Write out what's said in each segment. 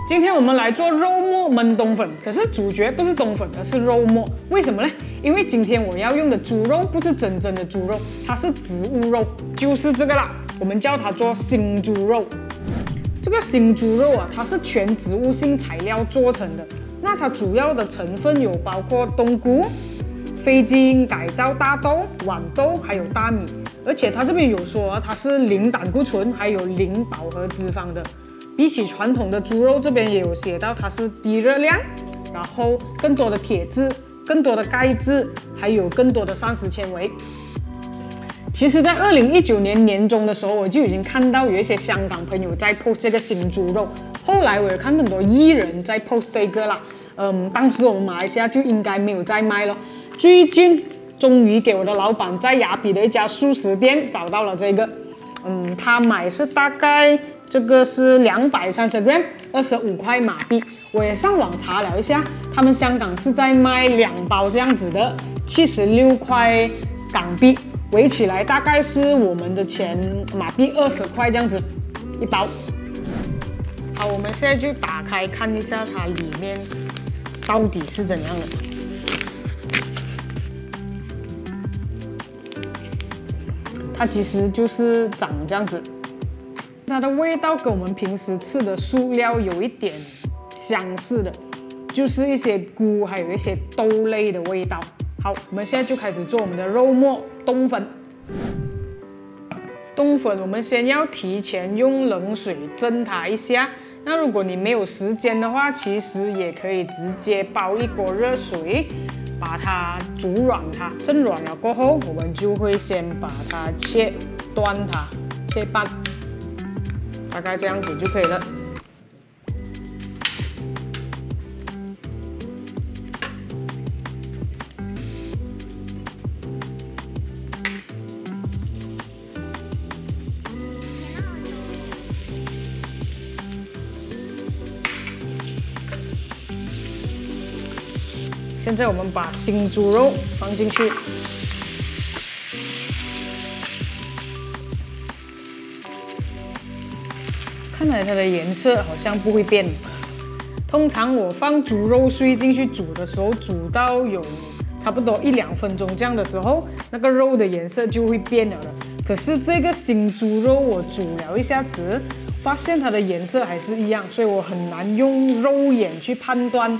今天我们来做肉末焖冬粉，可是主角不是冬粉，而是肉末。为什么呢？因为今天我要用的猪肉不是真正的猪肉，它是植物肉，就是这个啦。我们叫它做新猪肉。这个新猪肉啊，它是全植物性材料做成的。那它主要的成分有包括冬菇、非基因改造大豆、豌豆，还有大米。而且它这边有说啊，它是零胆固醇，还有零饱和脂肪的。比起传统的猪肉，这边也有写到它是低热量，然后更多的铁质、更多的钙质，还有更多的膳食纤维。其实，在2019年年中的时候，我就已经看到有一些香港朋友在 post 这个新猪肉。后来我有看很多艺人在 post 这个啦。当时我们马来西亚就应该没有在卖了。最近终于给我的老板在雅比的一家素食店找到了这个。他买是大概这个是230g，25块马币。我也上网查了一下，他们香港是在卖2包这样子的，76块港币。围起来大概是我们的钱马币20块这样子一包。好，我们现在就打开看一下它里面到底是怎样的。它其实就是长这样子，它的味道跟我们平时吃的素料有一点相似的，就是一些菇还有一些豆类的味道。好，我们现在就开始做我们的肉末冬粉。冬粉我们先要提前用冷水蒸它一下。那如果你没有时间的话，其实也可以直接煲一锅热水，把它煮软它。蒸软了过后，我们就会先把它切断它，切半，大概这样子就可以了。现在我们把新猪肉放进去，看来它的颜色好像不会变。通常我放猪肉碎进去煮的时候，煮到有差不多1-2分钟这样的时候，那个肉的颜色就会变了的。可是这个新猪肉我煮了一下子，发现它的颜色还是一样，所以我很难用肉眼去判断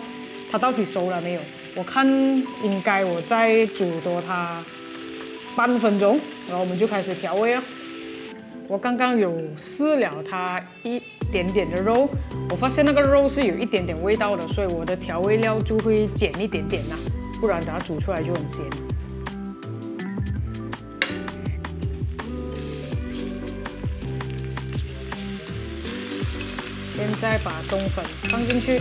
它到底熟了没有。我看应该我再煮多它半分钟，然后我们就开始调味了。我刚刚有试了它一点点的肉，我发现那个肉是有一点点味道的，所以我的调味料就会减一点点啦，不然等它煮出来就很咸。现在把冬粉放进去。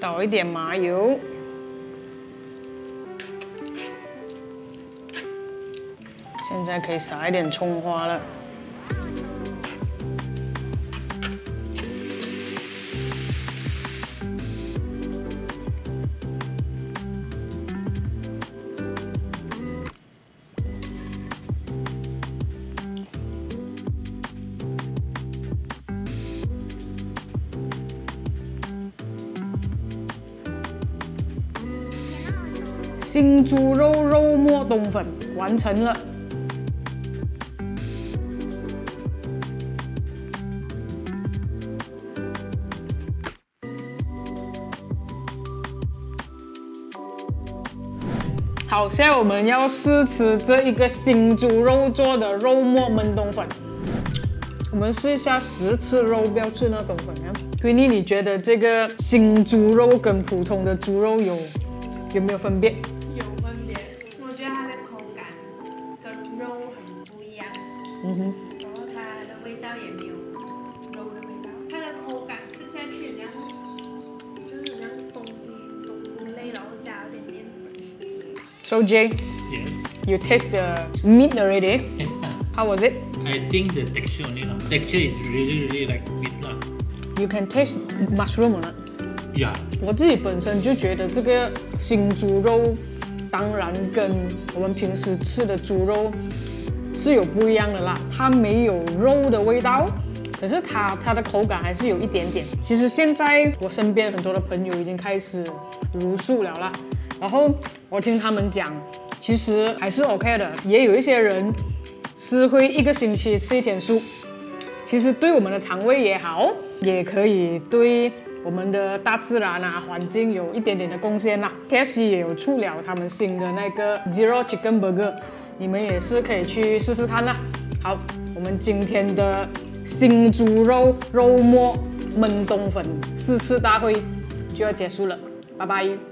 倒一点麻油，现在可以撒一点葱花了。新猪肉肉末冬粉完成了。好，现在我们要试吃这一个新猪肉做的肉末焖冬粉。我们试一下，只是吃肉，不要吃那冬粉啊。Queenie，你觉得这个新猪肉跟普通的猪肉有没有分别？有分别，我觉得它的口感跟肉很不一样。然后它的味道也没有肉的味道，它的口感吃下去很像，就是很像冬菇类，然后加了点面粉。So Jay, Yes. you taste the meat already. How was it? I think the texture only lah. Texture is really like meat lah. You can taste mushroom or not? Yeah. 我自己本身就觉得这个新猪肉，当然跟我们平时吃的猪肉是有不一样的啦。它没有肉的味道，可是它的口感还是有一点点。其实现在我身边很多的朋友已经开始茹素了啦，然后我听他们讲，其实还是 OK 的。也有一些人是会1个星期吃1天素，其实对我们的肠胃也好，也可以对我们的大自然啊、环境有一点点的贡献啦。KFC 也有出了他们新的那个 Zero Chicken Burger， 你们也是可以去试试看啦。好，我们今天的新猪肉肉末焖冬粉4次大会就要结束了，拜拜。